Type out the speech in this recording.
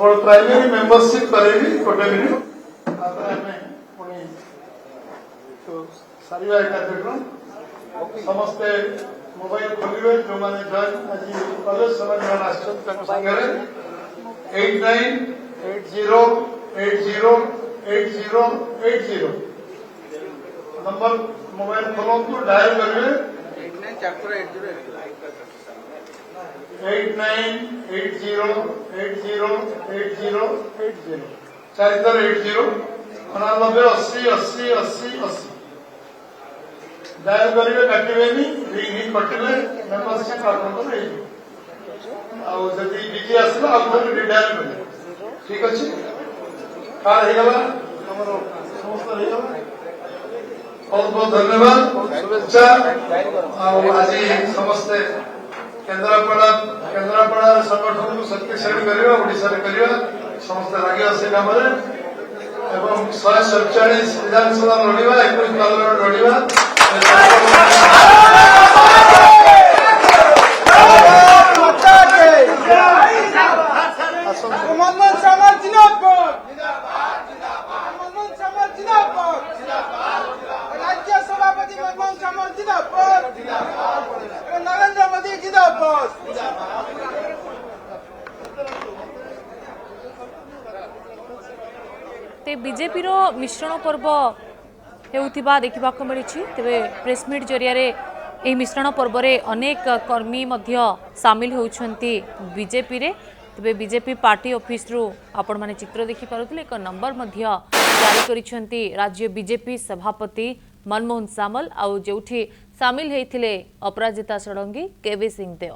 केवल primary membership करेगी गोटे मिनिट पुणी सारा कार्यक्रम समस्ते मोबाइल खोलिए जो मैंने जॉइन आज कले सागर 8980808080 नंबर मोबाइल खोलू डायल करेंगे 8980808080 480 99 80 80 80 80 डायल करेंगे काटे रिंग कटिले मेंबरशिप आपको आदि बिजी आसला आप रिडायल करें ठीक अच्छे कार्ड होगा समस्त बहुत बहुत धन्यवाद शुभेच्छा आज समस्ते केन्द्रापड़ा संगठन को शक्तिशाली करवा ओडिशा करवा समस्त लगे से काम 147 विधानसभा लड़वा 21 पार्लियामेंट लड़वा नरेंद्र मोदी जिंदाबाद। बीजेपी मिश्रण पर्व होता देखा मिली तेरे प्रेसमिट जरिया यह मिश्रण पर्व में अनेक कर्मी सामिल होती बीजेपी रे तेरे बीजेपी पार्टी ऑफिस रु आपण माने चित्र देखि पारुथिले एक नंबर जारी करिसेंती राज्य बीजेपी सभापति मनमोहन सामल आउ जोठी सामिल होते अपराजिता षडंगी केवी सिंहदेव।